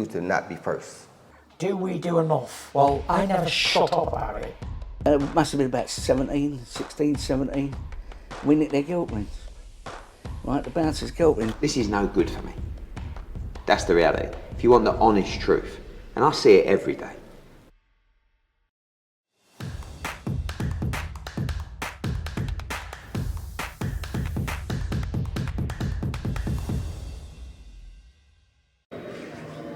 continue to not be first. Do we do enough? Well, I never shut up about it. It must have been about 16, 17. We nicked their gilt rings. Right, the bouncer's gilt ring. This is no good for me. That's the reality. If you want the honest truth, and I see it every day.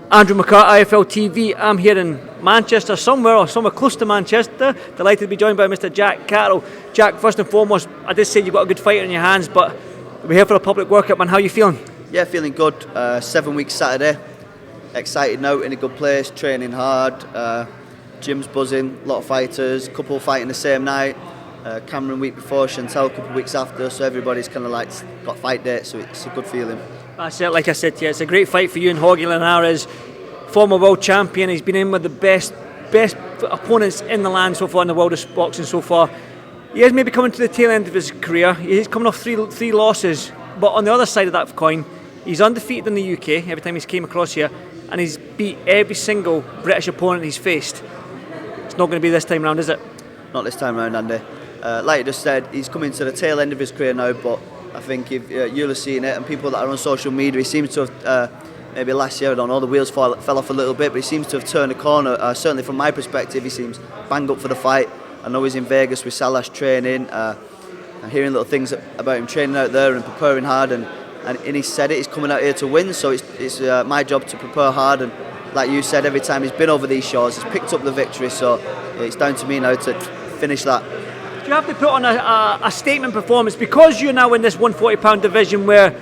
Andrew McCART, IFL TV. I'm here in Manchester, somewhere close to Manchester. Delighted to be joined by Mr. Jack Catterall. Jack, first and foremost, I did say you've got a good fighter in your hands, but we're here for a public workout, man. How are you feeling? Yeah, feeling good. 7 weeks Saturday. Excited now, in a good place, training hard. Gym's buzzing, a lot of fighters, couple fighting the same night. Cameron week before, Chantal a couple of weeks after, so everybody's kind of like got fight dates, so it's a good feeling. That's it, like I said, yeah, it's a great fight for you and Jorge Linares, former world champion. He's been in with the best opponents in the land so far in the world of boxing so far. He is maybe coming to the tail end of his career. He's coming off three losses, but on the other side of that coin, he's undefeated in the UK every time he's came across here, and he's beat every single British opponent he's faced. It's not going to be this time round, is it? Not this time round, Andy. Like you just said, he's coming to the tail end of his career now, but I think if you'll have seen it, and people that are on social media, he seems to have, maybe last year, I don't know, the wheels fell off a little bit, but he seems to have turned a corner. Certainly from my perspective, he seems bang up for the fight. I know he's in Vegas with Salas training. I'm hearing little things about him training out there and preparing hard, and he said it, he's coming out here to win, so it's my job to prepare hard, and like you said, every time he's been over these shores, he's picked up the victory, so it's down to me now to finish that. Do you have to put on a statement performance, because you're now in this 140-pound division where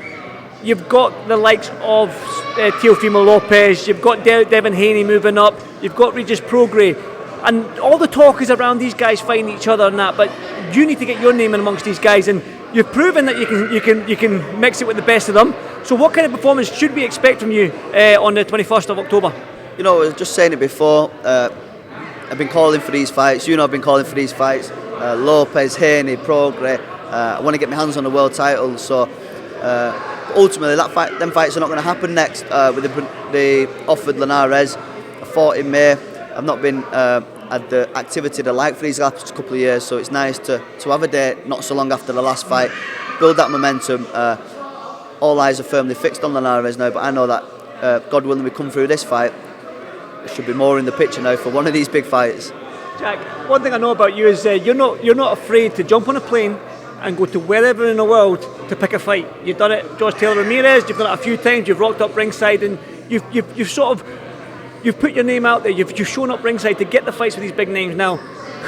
you've got the likes of Teofimo Lopez, you've got Devin Haney moving up, you've got Regis Prograis, and all the talk is around these guys fighting each other and that, but you need to get your name in amongst these guys, and you've proven that you can mix it with the best of them. So what kind of performance should we expect from you on the 21st of October? You know, I was just saying it before, I've been calling for these fights, I've been calling for these fights. Lopez, Haney, Prograis. I want to get my hands on the world title, so ultimately them fights are not going to happen next. With the offered Linares, I fought in May. I've not been had the activity that I like for these last couple of years, so it's nice to have a date not so long after the last fight, build that momentum. All eyes are firmly fixed on Linares now, but I know that God willing we come through this fight, there should be more in the picture now for one of these big fights. Jack, one thing I know about you is you're not afraid to jump on a plane and go to wherever in the world to pick a fight. You've done it, George Taylor Ramirez. You've done it a few times. You've rocked up ringside, and you've put your name out there. You've shown up ringside to get the fights with these big names. Now,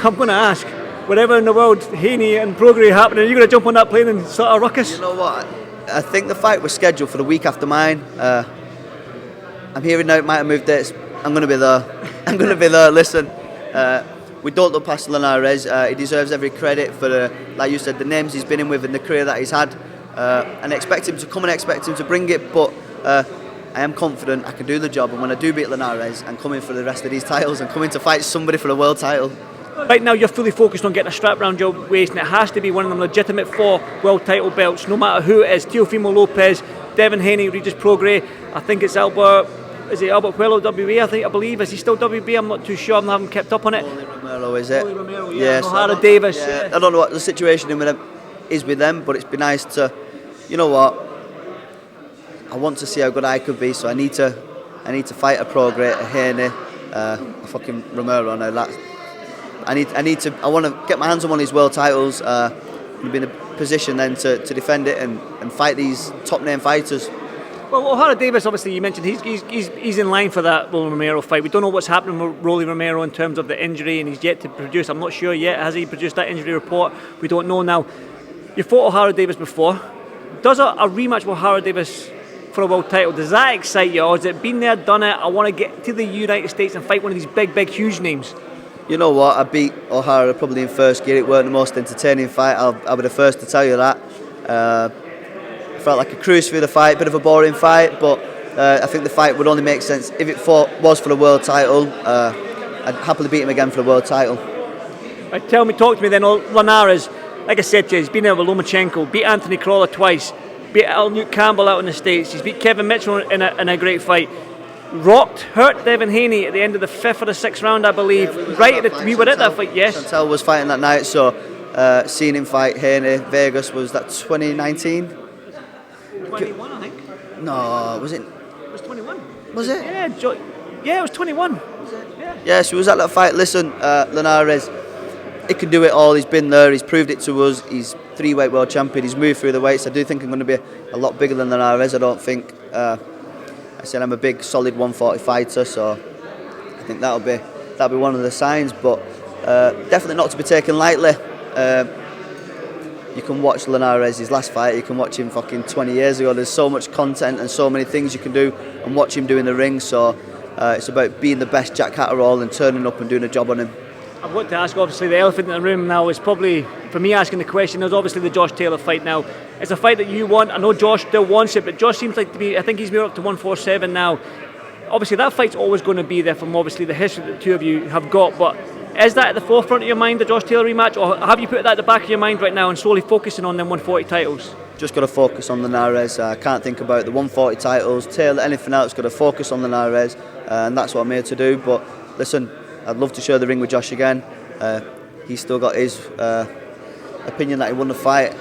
I'm going to ask, wherever in the world Haney and Prograis happening, are you going to jump on that plane and start a ruckus? You know what? I think the fight was scheduled for the week after mine. I'm hearing now it might have moved dates. I'm going to be there. Listen. We don't look past Linares. He deserves every credit for, like you said, the names he's been in with and the career that he's had. And expect him to come and expect him to bring it. But I am confident I can do the job. And when I do beat Linares, I'm coming for the rest of these titles. I'm coming to fight somebody for the world title. Right now, you're fully focused on getting a strap round your waist, and it has to be one of them legitimate 4 world title belts, no matter who it is. Teofimo Lopez, Devin Haney, Regis Prograis. I think it's Albert. Is it Albert Puello WB? I believe. Is he still WB? I'm not too sure. I haven't kept up on it. Only Romero, is it? Only Romero, yeah. Yes. O'Hara Davis. Yeah. I don't know what the situation is with them, but it's been nice to, you know what? I want to see how good I could be, so I need to fight a Prograis, a Haney, a fucking Romero. Now I want to get my hands on one of these world titles. And be in a position then to defend it and fight these top name fighters. Well, O'Hara Davis, obviously, you mentioned he's in line for that Rolly Romero fight. We don't know what's happening with Rolly Romero in terms of the injury, and he's yet to produce. I'm not sure yet. Has he produced that injury report? We don't know now. You fought O'Hara Davis before. Does a rematch with O'Hara Davis for a world title, does that excite you, or has it been there, done it? I want to get to the United States and fight one of these big, huge names. You know what? I beat O'Hara probably in first gear. It weren't the most entertaining fight. I'll be the first to tell you that. Felt like a cruise through the fight, bit of a boring fight, but I think the fight would only make sense if it was for the world title. I'd happily beat him again for the world title. Right, talk to me then. Linares, like I said to you, he's been there with Lomachenko, beat Anthony Crawler twice, beat Al Newt Campbell out in the States, he's beat Kevin Mitchell in a great fight. hurt Devin Haney at the end of the 5th or the 6th round, I believe. We were at that fight, yes. Chantel was fighting that night, so seeing him fight Haney, Vegas, was that 2019? 21, I think. No, was it? It was 21. Was it? Yeah, it was 21. Yeah, so he was at that fight. Listen, Linares, he can do it all. He's been there. He's proved it to us. He's 3-weight world champion. He's moved through the weights. I do think I'm going to be a lot bigger than Linares. I don't think. I said I'm a big, solid 140 fighter, so I think that'll be one of the signs. But definitely not to be taken lightly. You can watch Linares, his last fight. You can watch him fucking 20 years ago. There's so much content and so many things you can do and watch him do in the ring. So it's about being the best Jack Catterall and turning up and doing a job on him. I've got to ask, obviously, the elephant in the room now is probably, for me asking the question, there's obviously the Josh Taylor fight now. It's a fight that you want. I know Josh still wants it, but Josh seems like to be, I think he's moved up to 147 now. Obviously, that fight's always going to be there from obviously the history that the two of you have got, but is that at the forefront of your mind, the Josh Taylor rematch, or have you put that at the back of your mind right now and solely focusing on them 140 titles? Just got to focus on Linares. I can't think about the 140 titles, Taylor, anything else. Got to focus on Linares, and that's what I'm here to do. But listen, I'd love to share the ring with Josh again. He's still got his opinion that he won the fight.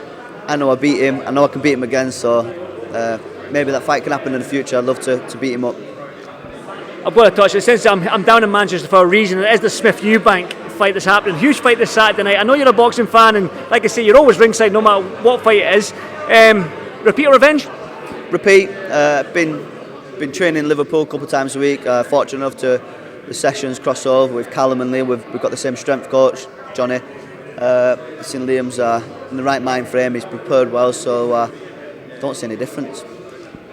I know I beat him. I know I can beat him again. So maybe that fight can happen in the future. I'd love to beat him up. I've got to touch it. Since I'm down in Manchester for a reason, it is the Smith Eubank fight that's happening. Huge fight this Saturday night. I know you're a boxing fan, and like I say, you're always ringside no matter what fight it is. Repeat or revenge? Repeat. Been training in Liverpool a couple of times a week. Fortunate enough to the sessions cross over with Callum and Liam. We've got the same strength coach, Johnny. Seen Liam's in the right mind frame. He's prepared well, so don't see any difference.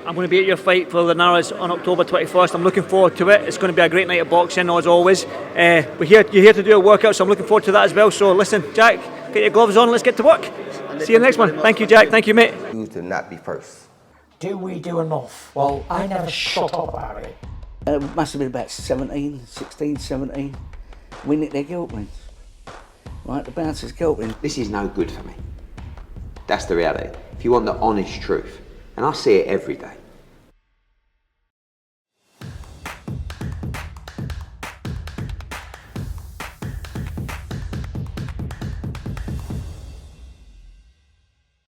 I'm going to be at your fight for Linares on October 21st. I'm looking forward to it. It's going to be a great night of boxing, as always. You're here to do a workout, so I'm looking forward to that as well. So listen, Jack, get your gloves on. Let's get to work. See you next one. Thank you, Jack. Thank you, mate. Choose to not be first. Do we do enough? Well, I never shut up about it. It must have been about 16, 17. We nicked their guilt wins. Right, the bouncers guilt wins. This is no good for me. That's the reality. If you want the honest truth, and I see it every day,